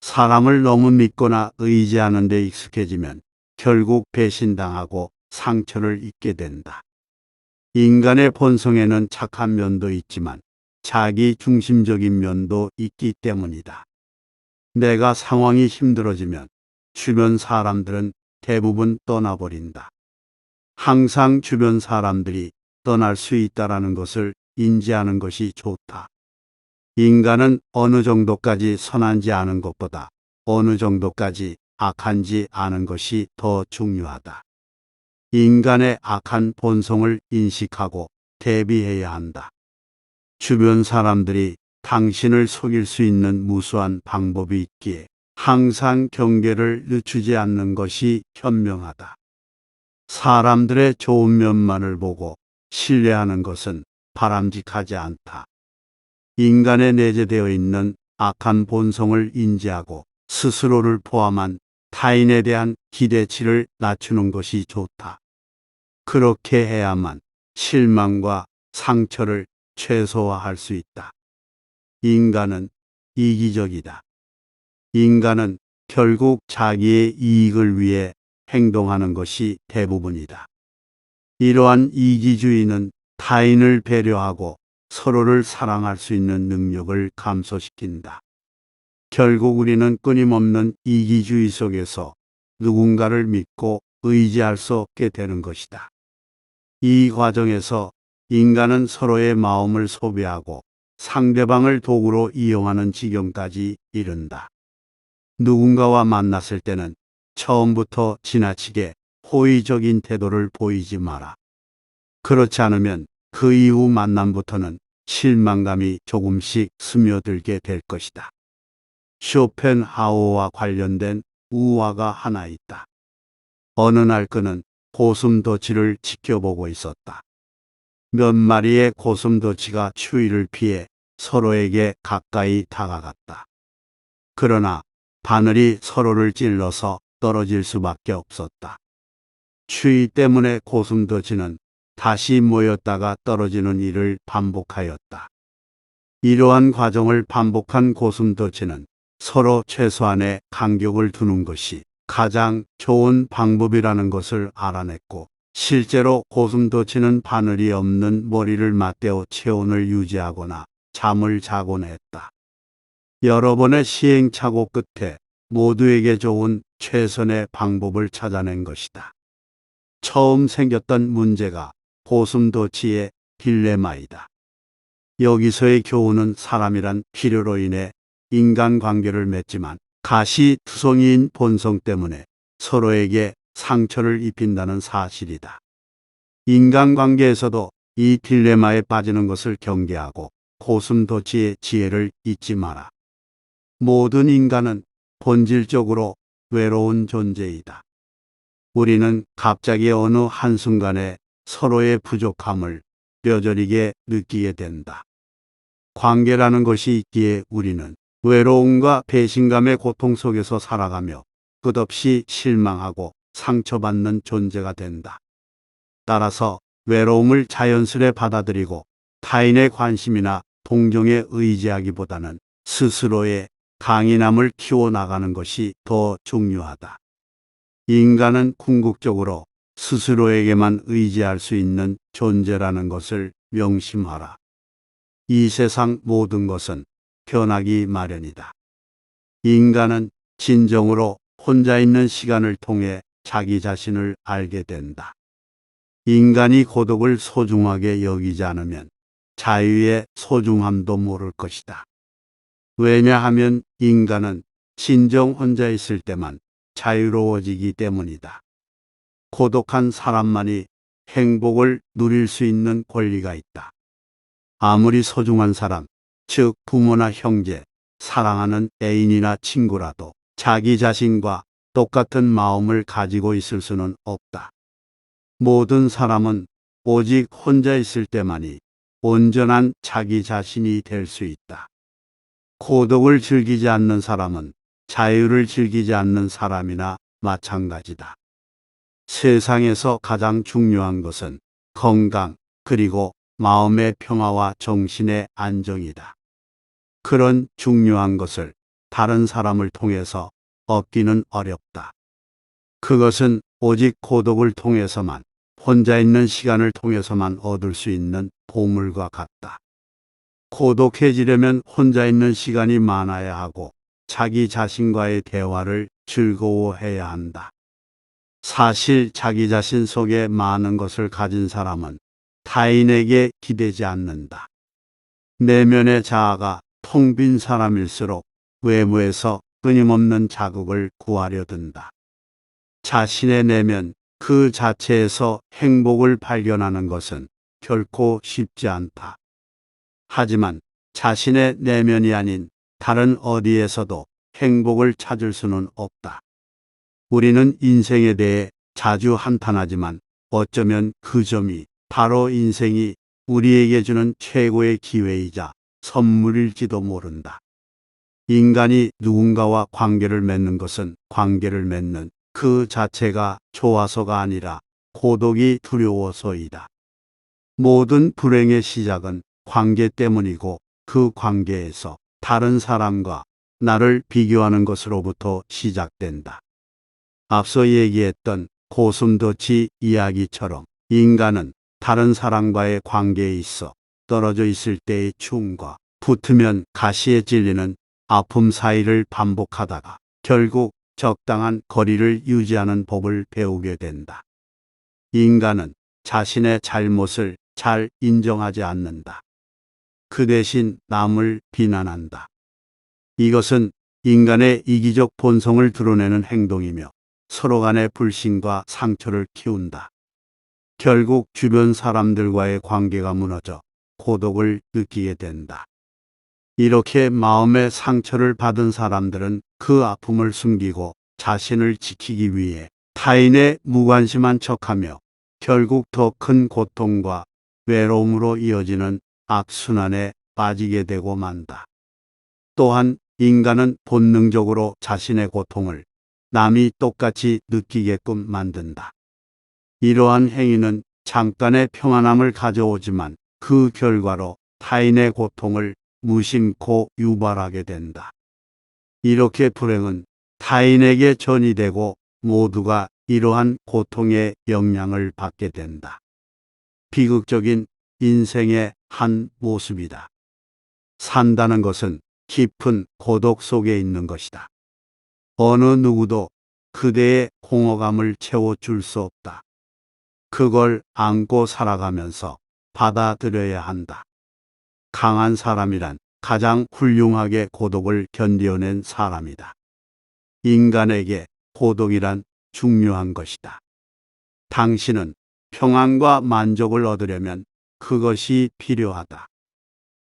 사람을 너무 믿거나 의지하는 데 익숙해지면 결국 배신당하고 상처를 입게 된다. 인간의 본성에는 착한 면도 있지만 자기 중심적인 면도 있기 때문이다. 내가 상황이 힘들어지면 주변 사람들은 대부분 떠나버린다. 항상 주변 사람들이 떠날 수 있다는 것을 인지하는 것이 좋다. 인간은 어느 정도까지 선한지 아는 것보다 어느 정도까지 악한지 아는 것이 더 중요하다. 인간의 악한 본성을 인식하고 대비해야 한다. 주변 사람들이 당신을 속일 수 있는 무수한 방법이 있기에 항상 경계를 늦추지 않는 것이 현명하다. 사람들의 좋은 면만을 보고 신뢰하는 것은 바람직하지 않다. 인간에 내재되어 있는 악한 본성을 인지하고 스스로를 포함한 타인에 대한 기대치를 낮추는 것이 좋다. 그렇게 해야만 실망과 상처를 최소화할 수 있다. 인간은 이기적이다. 인간은 결국 자기의 이익을 위해 행동하는 것이 대부분이다. 이러한 이기주의는 타인을 배려하고 서로를 사랑할 수 있는 능력을 감소시킨다. 결국 우리는 끊임없는 이기주의 속에서 누군가를 믿고 의지할 수 없게 되는 것이다. 이 과정에서 인간은 서로의 마음을 소비하고 상대방을 도구로 이용하는 지경까지 이른다. 누군가와 만났을 때는 처음부터 지나치게 호의적인 태도를 보이지 마라. 그렇지 않으면 그 이후 만남부터는 실망감이 조금씩 스며들게 될 것이다. 쇼펜하우어와 관련된 우화가 하나 있다. 어느 날 그는 고슴도치를 지켜보고 있었다. 몇 마리의 고슴도치가 추위를 피해 서로에게 가까이 다가갔다. 그러나 바늘이 서로를 찔러서 떨어질 수밖에 없었다. 추위 때문에 고슴도치는 다시 모였다가 떨어지는 일을 반복하였다. 이러한 과정을 반복한 고슴도치는 서로 최소한의 간격을 두는 것이 가장 좋은 방법이라는 것을 알아냈고, 실제로 고슴도치는 바늘이 없는 머리를 맞대어 체온을 유지하거나 잠을 자곤 했다. 여러 번의 시행착오 끝에 모두에게 좋은 최선의 방법을 찾아낸 것이다. 처음 생겼던 문제가 고슴도치의 딜레마이다. 여기서의 교훈은 사람이란 필요로 인해 인간관계를 맺지만 가시투성이인 본성 때문에 서로에게 상처를 입힌다는 사실이다. 인간관계에서도 이 딜레마에 빠지는 것을 경계하고 고슴도치의 지혜를 잊지 마라. 모든 인간은 본질적으로 외로운 존재이다. 우리는 갑자기 어느 한순간에 서로의 부족함을 뼈저리게 느끼게 된다. 관계라는 것이 있기에 우리는 외로움과 배신감의 고통 속에서 살아가며 끝없이 실망하고 상처받는 존재가 된다. 따라서 외로움을 자연스레 받아들이고 타인의 관심이나 동정에 의지하기보다는 스스로의 강인함을 키워나가는 것이 더 중요하다. 인간은 궁극적으로 스스로에게만 의지할 수 있는 존재라는 것을 명심하라. 이 세상 모든 것은 변하기 마련이다. 인간은 진정으로 혼자 있는 시간을 통해 자기 자신을 알게 된다. 인간이 고독을 소중하게 여기지 않으면 자유의 소중함도 모를 것이다. 왜냐하면 인간은 진정 혼자 있을 때만 자유로워지기 때문이다. 고독한 사람만이 행복을 누릴 수 있는 권리가 있다. 아무리 소중한 사람, 즉 부모나 형제, 사랑하는 애인이나 친구라도 자기 자신과 똑같은 마음을 가지고 있을 수는 없다. 모든 사람은 오직 혼자 있을 때만이 온전한 자기 자신이 될 수 있다. 고독을 즐기지 않는 사람은 자유를 즐기지 않는 사람이나 마찬가지다. 세상에서 가장 중요한 것은 건강, 그리고 마음의 평화와 정신의 안정이다. 그런 중요한 것을 다른 사람을 통해서 얻기는 어렵다. 그것은 오직 고독을 통해서만, 혼자 있는 시간을 통해서만 얻을 수 있는 보물과 같다. 고독해지려면 혼자 있는 시간이 많아야 하고 자기 자신과의 대화를 즐거워해야 한다. 사실 자기 자신 속에 많은 것을 가진 사람은 타인에게 기대지 않는다. 내면의 자아가 텅 빈 사람일수록 외부에서 끊임없는 자극을 구하려 든다. 자신의 내면 그 자체에서 행복을 발견하는 것은 결코 쉽지 않다. 하지만 자신의 내면이 아닌 다른 어디에서도 행복을 찾을 수는 없다. 우리는 인생에 대해 자주 한탄하지만 어쩌면 그 점이 바로 인생이 우리에게 주는 최고의 기회이자 선물일지도 모른다. 인간이 누군가와 관계를 맺는 것은 관계를 맺는 그 자체가 좋아서가 아니라 고독이 두려워서이다. 모든 불행의 시작은 관계 때문이고 그 관계에서 다른 사람과 나를 비교하는 것으로부터 시작된다. 앞서 얘기했던 고슴도치 이야기처럼 인간은 다른 사람과의 관계에 있어 떨어져 있을 때의 추움과 붙으면 가시에 찔리는 아픔 사이를 반복하다가 결국 적당한 거리를 유지하는 법을 배우게 된다. 인간은 자신의 잘못을 잘 인정하지 않는다. 그 대신 남을 비난한다. 이것은 인간의 이기적 본성을 드러내는 행동이며 서로 간의 불신과 상처를 키운다. 결국 주변 사람들과의 관계가 무너져 고독을 느끼게 된다. 이렇게 마음의 상처를 받은 사람들은 그 아픔을 숨기고 자신을 지키기 위해 타인의 무관심한 척하며 결국 더 큰 고통과 외로움으로 이어지는 악순환에 빠지게 되고 만다. 또한 인간은 본능적으로 자신의 고통을 남이 똑같이 느끼게끔 만든다. 이러한 행위는 잠깐의 평안함을 가져오지만 그 결과로 타인의 고통을 무심코 유발하게 된다. 이렇게 불행은 타인에게 전이되고 모두가 이러한 고통의 영향을 받게 된다. 비극적인 인생의 한 모습이다. 산다는 것은 깊은 고독 속에 있는 것이다. 어느 누구도 그대의 공허감을 채워줄 수 없다. 그걸 안고 살아가면서 받아들여야 한다. 강한 사람이란 가장 훌륭하게 고독을 견뎌낸 사람이다. 인간에게 고독이란 중요한 것이다. 당신은 평안과 만족을 얻으려면 그것이 필요하다.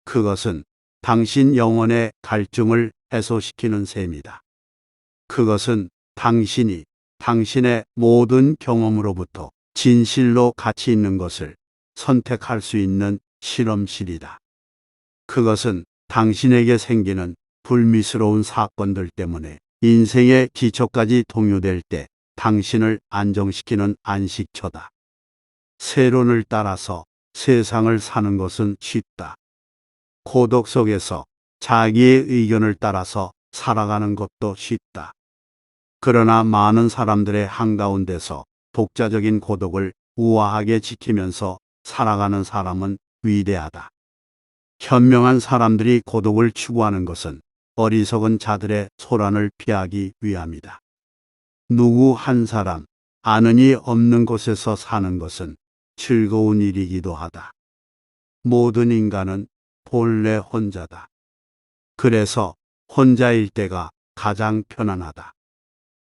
그것은 당신 영혼의 갈증을 해소시키는 셈이다. 그것은 당신이 당신의 모든 경험으로부터 진실로 가치 있는 것을 선택할 수 있는 실험실이다. 그것은 당신에게 생기는 불미스러운 사건들 때문에 인생의 기초까지 동요될 때 당신을 안정시키는 안식처다. 세론을 따라서 세상을 사는 것은 쉽다. 고독 속에서 자기의 의견을 따라서 살아가는 것도 쉽다. 그러나 많은 사람들의 한가운데서 독자적인 고독을 우아하게 지키면서 살아가는 사람은 위대하다. 현명한 사람들이 고독을 추구하는 것은 어리석은 자들의 소란을 피하기 위함이다. 누구 한 사람, 아는이 없는 곳에서 사는 것은 즐거운 일이기도 하다. 모든 인간은 본래 혼자다. 그래서 혼자일 때가 가장 편안하다.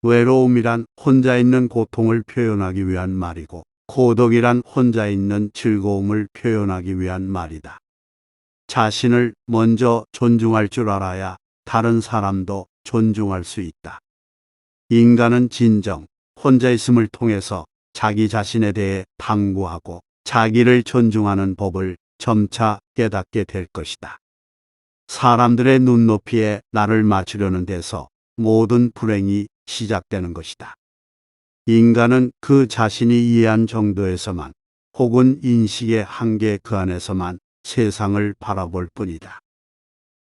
외로움이란 혼자 있는 고통을 표현하기 위한 말이고, 고독이란 혼자 있는 즐거움을 표현하기 위한 말이다. 자신을 먼저 존중할 줄 알아야 다른 사람도 존중할 수 있다. 인간은 진정 혼자 있음을 통해서 자기 자신에 대해 탐구하고 자기를 존중하는 법을 점차 깨닫게 될 것이다. 사람들의 눈높이에 나를 맞추려는 데서 모든 불행이 시작되는 것이다. 인간은 그 자신이 이해한 정도에서만 혹은 인식의 한계 그 안에서만 세상을 바라볼 뿐이다.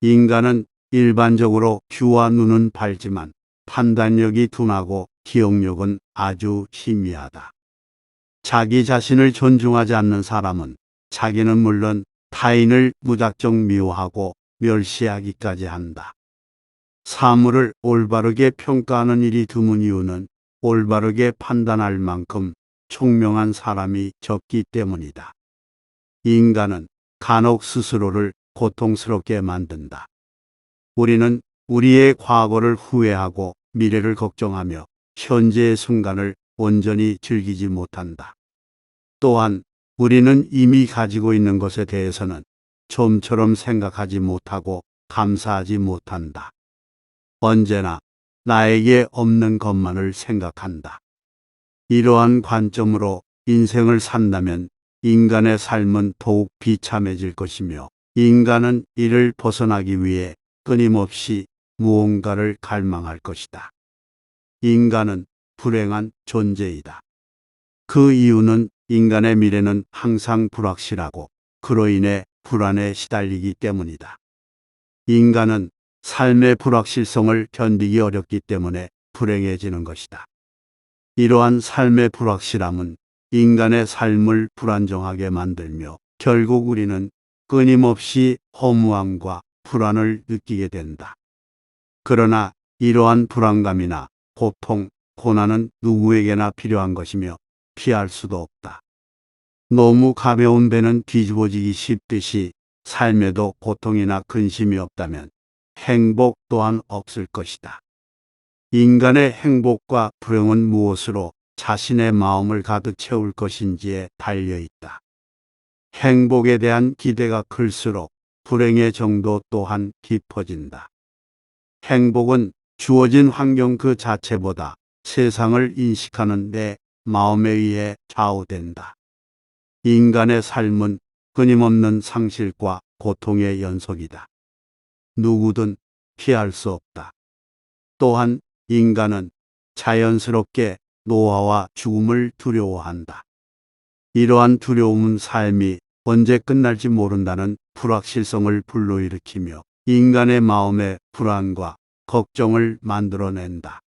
인간은 일반적으로 귀와 눈은 밝지만 판단력이 둔하고 기억력은 아주 희미하다. 자기 자신을 존중하지 않는 사람은 자기는 물론 타인을 무작정 미워하고 멸시하기까지 한다. 사물을 올바르게 평가하는 일이 드문 이유는 올바르게 판단할 만큼 총명한 사람이 적기 때문이다. 인간은 간혹 스스로를 고통스럽게 만든다. 우리는 우리의 과거를 후회하고 미래를 걱정하며 현재의 순간을 온전히 즐기지 못한다. 또한 우리는 이미 가지고 있는 것에 대해서는 좀처럼 생각하지 못하고 감사하지 못한다. 언제나 나에게 없는 것만을 생각한다. 이러한 관점으로 인생을 산다면 인간의 삶은 더욱 비참해질 것이며 인간은 이를 벗어나기 위해 끊임없이 무언가를 갈망할 것이다. 인간은 불행한 존재이다. 그 이유는 인간의 미래는 항상 불확실하고 그로 인해 불안에 시달리기 때문이다. 인간은 삶의 불확실성을 견디기 어렵기 때문에 불행해지는 것이다. 이러한 삶의 불확실함은 인간의 삶을 불안정하게 만들며 결국 우리는 끊임없이 허무함과 불안을 느끼게 된다. 그러나 이러한 불안감이나 고통, 고난은 누구에게나 필요한 것이며 피할 수도 없다. 너무 가벼운 배는 뒤집어지기 쉽듯이 삶에도 고통이나 근심이 없다면 행복 또한 없을 것이다. 인간의 행복과 불행은 무엇으로 자신의 마음을 가득 채울 것인지에 달려 있다. 행복에 대한 기대가 클수록 불행의 정도 또한 깊어진다. 행복은 주어진 환경 그 자체보다 세상을 인식하는 내 마음에 의해 좌우된다. 인간의 삶은 끊임없는 상실과 고통의 연속이다. 누구든 피할 수 없다. 또한 인간은 자연스럽게 노화와 죽음을 두려워한다. 이러한 두려움은 삶이 언제 끝날지 모른다는 불확실성을 불러일으키며 인간의 마음에 불안과 걱정을 만들어낸다.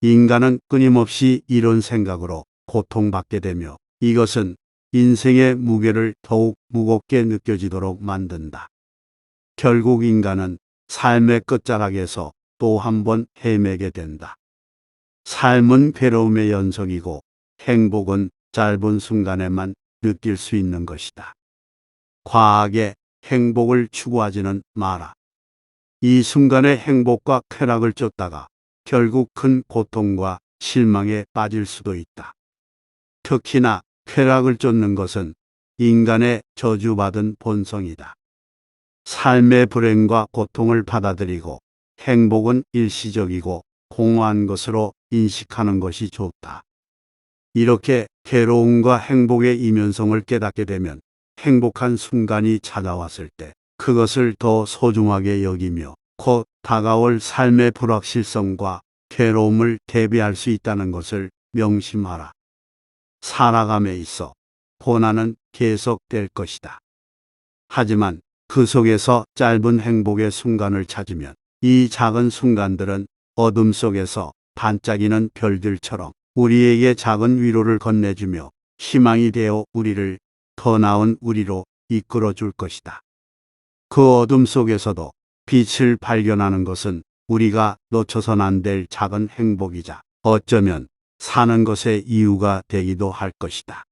인간은 끊임없이 이런 생각으로 고통받게 되며 이것은 인생의 무게를 더욱 무겁게 느껴지도록 만든다. 결국 인간은 삶의 끝자락에서 또 한 번 헤매게 된다. 삶은 괴로움의 연속이고 행복은 짧은 순간에만 느낄 수 있는 것이다. 과하게 행복을 추구하지는 마라. 이 순간의 행복과 쾌락을 쫓다가 결국 큰 고통과 실망에 빠질 수도 있다. 특히나 쾌락을 쫓는 것은 인간의 저주받은 본성이다. 삶의 불행과 고통을 받아들이고 행복은 일시적이고 공허한 것으로 인식하는 것이 좋다. 이렇게 괴로움과 행복의 이면성을 깨닫게 되면 행복한 순간이 찾아왔을 때 그것을 더 소중하게 여기며 곧 다가올 삶의 불확실성과 괴로움을 대비할 수 있다는 것을 명심하라. 살아감에 있어 고난은 계속될 것이다. 하지만 그 속에서 짧은 행복의 순간을 찾으면 이 작은 순간들은 어둠 속에서 반짝이는 별들처럼 우리에게 작은 위로를 건네주며 희망이 되어 우리를 더 나은 우리로 이끌어 줄 것이다. 그 어둠 속에서도 빛을 발견하는 것은 우리가 놓쳐선 안 될 작은 행복이자 어쩌면 사는 것의 이유가 되기도 할 것이다.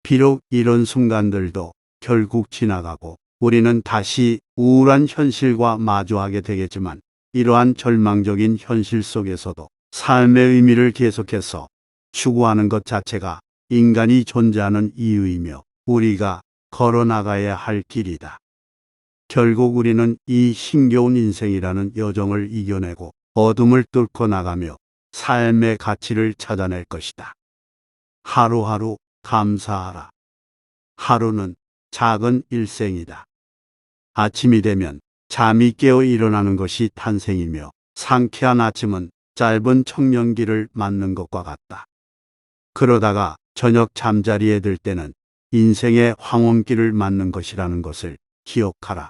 비록 이런 순간들도 결국 지나가고 우리는 다시 우울한 현실과 마주하게 되겠지만 이러한 절망적인 현실 속에서도 삶의 의미를 계속해서 추구하는 것 자체가 인간이 존재하는 이유이며 우리가 걸어나가야 할 길이다. 결국 우리는 이 힘겨운 인생이라는 여정을 이겨내고 어둠을 뚫고 나가며 삶의 가치를 찾아낼 것이다. 하루하루 감사하라. 하루는 작은 일생이다. 아침이 되면 잠이 깨어 일어나는 것이 탄생이며 상쾌한 아침은 짧은 청년기를 맞는 것과 같다. 그러다가 저녁 잠자리에 들 때는 인생의 황혼기를 맞는 것이라는 것을 기억하라.